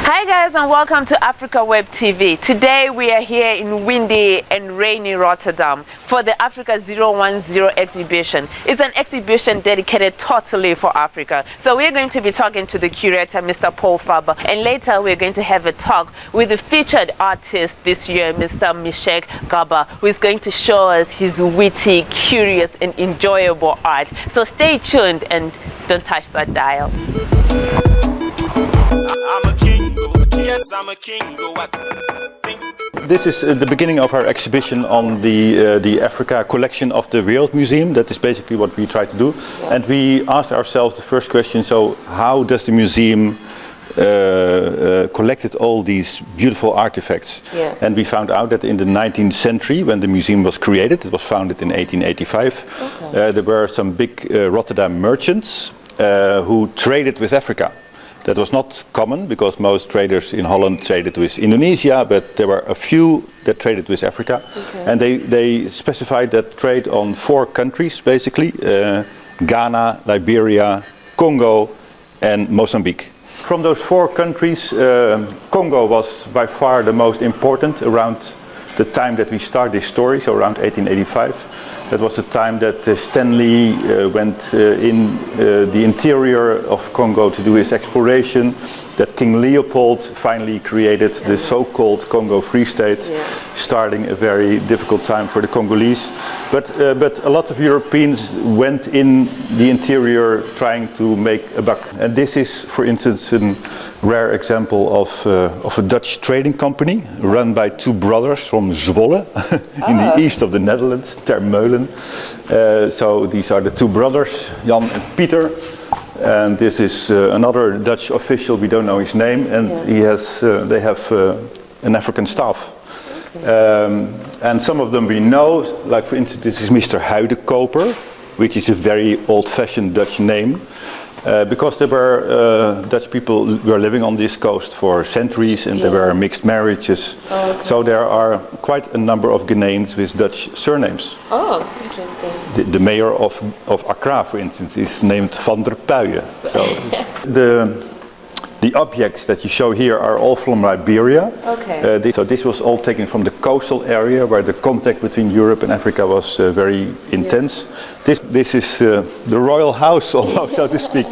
Hi guys, and welcome to Africa Web TV. Today we are here in windy and rainy Rotterdam for the Africa 010 exhibition. It's an exhibition dedicated totally for Africa. So we're going to be talking to the curator, Mr. Paul Faber, and later we're going to have a talk with the featured artist this year, Mr. Mishek Gaba, who is going to show us his witty, curious and enjoyable art. So stay tuned and don't touch that dial. I'm a king, yes, I'm a king. This is the beginning of our exhibition on the Africa collection of the Wereldmuseum. That is basically what we try to do. And we asked ourselves the first question, so how does the museum collected all these beautiful artifacts? Yeah. And we found out that in the 19th century, when the museum was created, it was founded in 1885, there were some big Rotterdam merchants who traded with Africa. That was not common because most traders in Holland traded with Indonesia, but there were a few that traded with Africa. And they specified that trade on 4 countries basically, Ghana, Liberia, Congo and Mozambique. From those 4 countries, Congo was by far the most important around the time that we start this story, so around 1885. That was the time that Stanley went in the interior of Congo to do his exploration, that King Leopold finally created the so-called Congo Free State, starting a very difficult time for the Congolese. But a lot of Europeans went in the interior trying to make a buck. And this is, for instance, a rare example of a Dutch trading company run by 2 brothers from Zwolle in the east of the Netherlands, Termeulen. So these are the 2 brothers, Jan and Pieter. And this is another Dutch official, we don't know his name, and they have an African staff. And some of them we know, like for instance this is Mr. Huidekoper, which is a very old-fashioned Dutch name. Because there were Dutch people who were living on this coast for centuries, and there were mixed marriages. So there are quite a number of Ghanaians with Dutch surnames. Oh, interesting. The mayor of Accra, for instance, is named Van der Puije. So the objects that you show here are all from Liberia. So this was all taken from the coastal area where the contact between Europe and Africa was very intense. This is the royal house, almost, so to speak.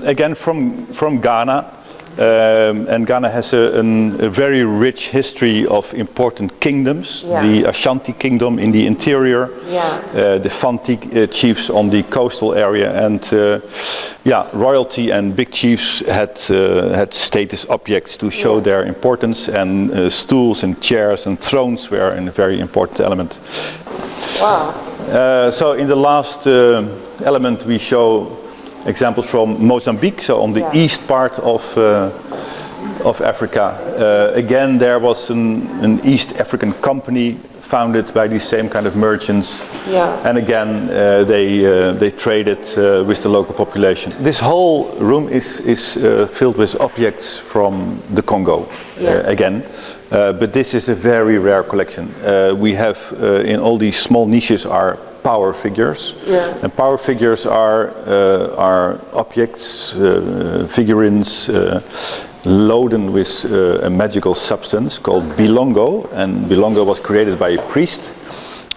Again from Ghana. And Ghana has a very rich history of important kingdoms. The Ashanti kingdom in the interior, the Fanti chiefs on the coastal area, and royalty and big chiefs had status objects to show their importance, and stools and chairs and thrones were a very important element. Wow. So in the last element we show examples from Mozambique, so on the east part of Africa. Again, there was an East African company founded by these same kind of merchants. And again, they traded with the local population. This whole room is filled with objects from the Congo, again. But this is a very rare collection. We have in all these small niches are power figures, and power figures are objects, figurines loaded with a magical substance called bilongo, and bilongo was created by a priest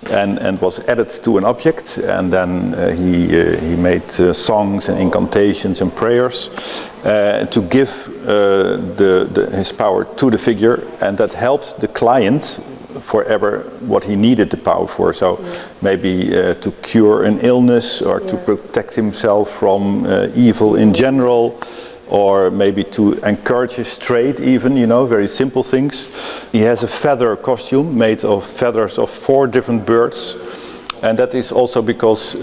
and was added to an object, and then he made songs and incantations and prayers to give his power to the figure, and that helped the client forever what he needed the power for. So maybe to cure an illness, or to protect himself from evil in general, or maybe to encourage his trade even, you know, very simple things. He has a feather costume made of feathers of 4 different birds, and that is also because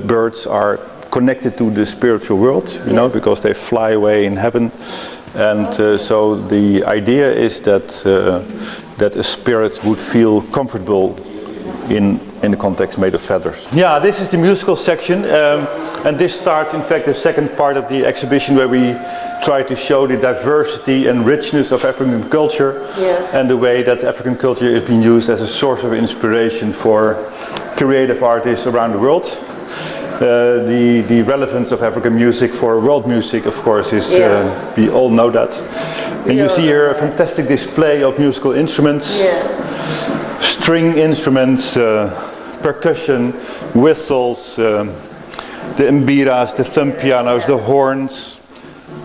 birds are connected to the spiritual world, you know, because they fly away in heaven. And so the idea is that a spirit would feel comfortable in the context made of feathers. Yeah, this is the musical section, and this starts, in fact, the second part of the exhibition, where we try to show the diversity and richness of African culture, and the way that African culture is being used as a source of inspiration for creative artists around the world. The relevance of African music for world music, of course, is we all know that. And you see here a fantastic display of musical instruments, string instruments, percussion, whistles, the mbiras, the thumb pianos, the horns.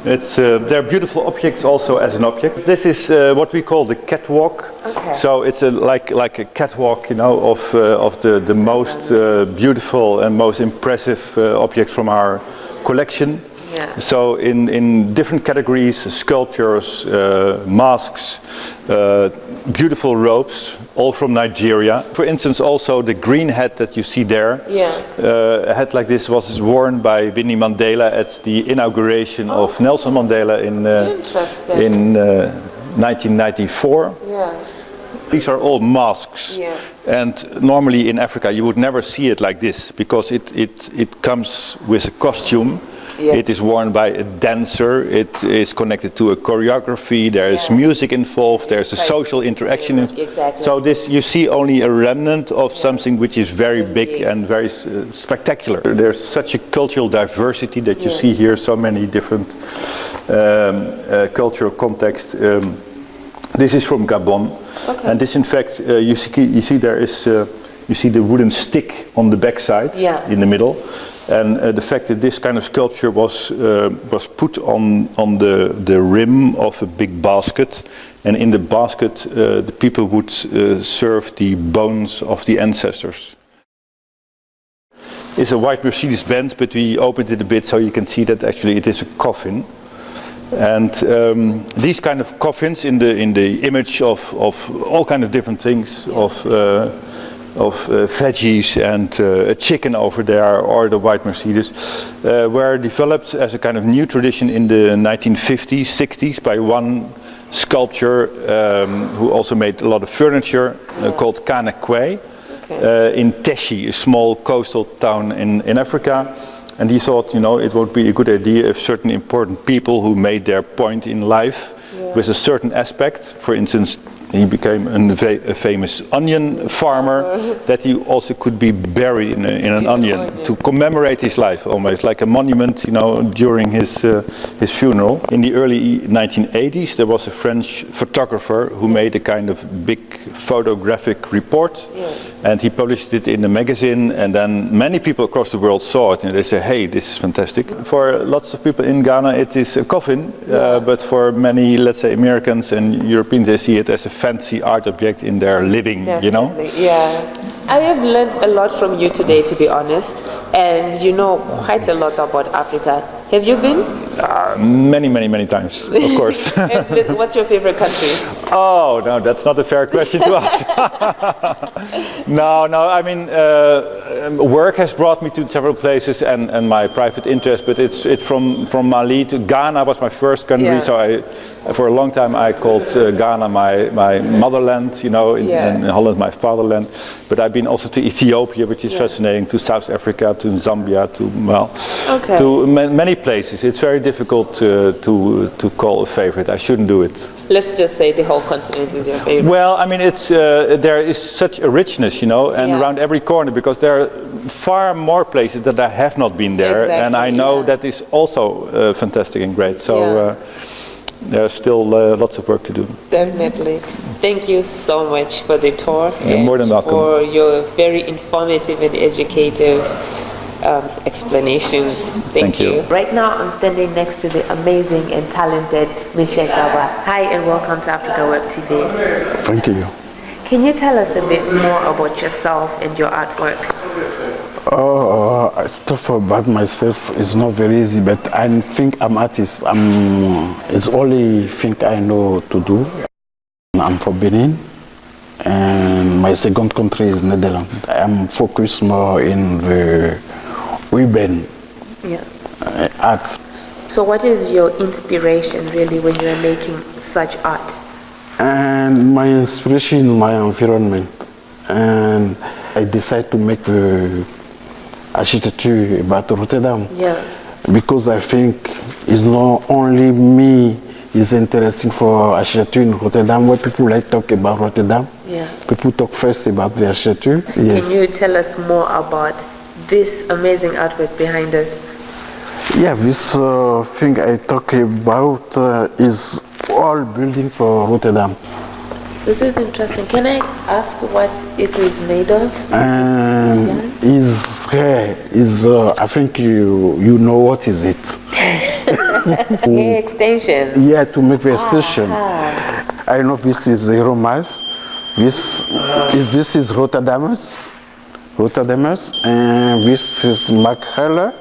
They're beautiful objects also as an object. This is what we call the catwalk. Okay. So it's like a catwalk, you know, of the most beautiful and most impressive objects from our collection. Yeah. So in different categories, sculptures, masks, beautiful robes, all from Nigeria. For instance, also the green hat that you see there, a hat like this was worn by Winnie Mandela at the inauguration of Nelson Mandela in 1994. Yeah. These are all masks, and normally in Africa you would never see it like this, because it comes with a costume. Yeah. It is worn by a dancer, it is connected to a choreography, there is music involved, there's a social interaction. Exactly. So this, you see only a remnant of something which is very big and very spectacular. There's such a cultural diversity that you see here, so many different cultural contexts. This is from Gabon, and this, in fact, you see there is, you see the wooden stick on the backside in the middle. And the fact that this kind of sculpture was put on the rim of a big basket, and in the basket the people would serve the bones of the ancestors. It's a white Mercedes-Benz, but we opened it a bit so you can see that actually it is a coffin. And these kind of coffins in the image of all kind of different things, of veggies and a chicken over there, or the white Mercedes, were developed as a kind of new tradition in the 1950s, 60s by one sculptor who also made a lot of furniture called Kane Kwe in Teshi, a small coastal town in Africa. And he thought, you know, it would be a good idea if certain important people who made their point in life with a certain aspect, for instance, he became a famous onion farmer, that he also could be buried in an onion to commemorate his life, almost like a monument, you know, during his funeral. In the early 1980s, there was a French photographer who made a kind of big photographic report, and he published it in a magazine, and then many people across the world saw it, and they say, hey, this is fantastic. For lots of people in Ghana, it is a coffin, but for many, let's say, Americans and Europeans, they see it as a fancy art object in their living, you know? Yeah. I have learned a lot from you today, to be honest, and you know quite a lot about Africa. Have you been? Many times, of course. And what's your favorite country? Oh, no, that's not a fair question to ask. No, I mean, work has brought me to several places, and my private interest, but it's from Mali to Ghana was my first country, so for a long time I called Ghana my motherland, you know, in Holland my fatherland. But I've been also to Ethiopia, which is fascinating, to South Africa, to Zambia, to many places. It's very difficult to call a favorite. I shouldn't do it. Let's just say the whole continent is your favorite. Well, I mean, it's there is such a richness, you know, and around every corner, because there are far more places that I have not been there, and I know that is also fantastic and great. So there's still lots of work to do. Definitely. Thank you so much for the tour. You're more than welcome. For your very informative and educative explanations. Thank you. Right now I'm standing next to the amazing and talented Michel Gaba. Hi and welcome to Africa Web TV. Thank you. Can you tell us a bit more about yourself and your artwork? Stuff about myself is not very easy, but I think I'm artist. It's only thing I know to do. I'm from Benin, and my second country is Netherlands. I'm focused more in the urban art. So what is your inspiration really when you are making such art? And my inspiration is my environment, and I decided to make the architecture about Rotterdam because I think it's not only me is interesting for architecture in Rotterdam, where people like talk about Rotterdam. People talk first about the architecture. Can you tell us more about this amazing artwork behind us? Yeah, this thing I talk about is all building for Rotterdam. This is interesting. Can I ask what it is made of? And is hair is I think you know what is it? Hair extensions. Yeah, to make the extension. I know this is Zero Mass. This is Rotterdamers, and this is Mark Heller,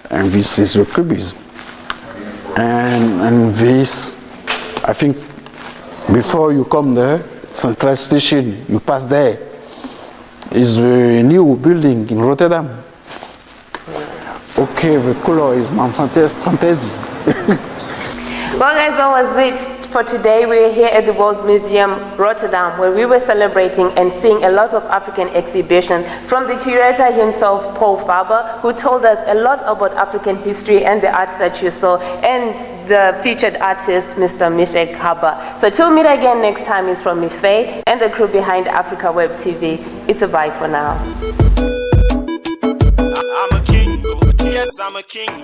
and this is the Cubism. And this, I think, before you come there, Central Station, you pass there, is a new building in Rotterdam. Okay, the color is my fantasy. Well guys, that was it for today. We are here at the Wereldmuseum Rotterdam, where we were celebrating and seeing a lot of African exhibitions from the curator himself, Paul Faber, who told us a lot about African history and the art that you saw, and the featured artist, Mr. Mishek Haba. So till meet again next time is from Mife and the crew behind Africa Web TV. It's a bye for now. I'm a king, yes, I'm a king.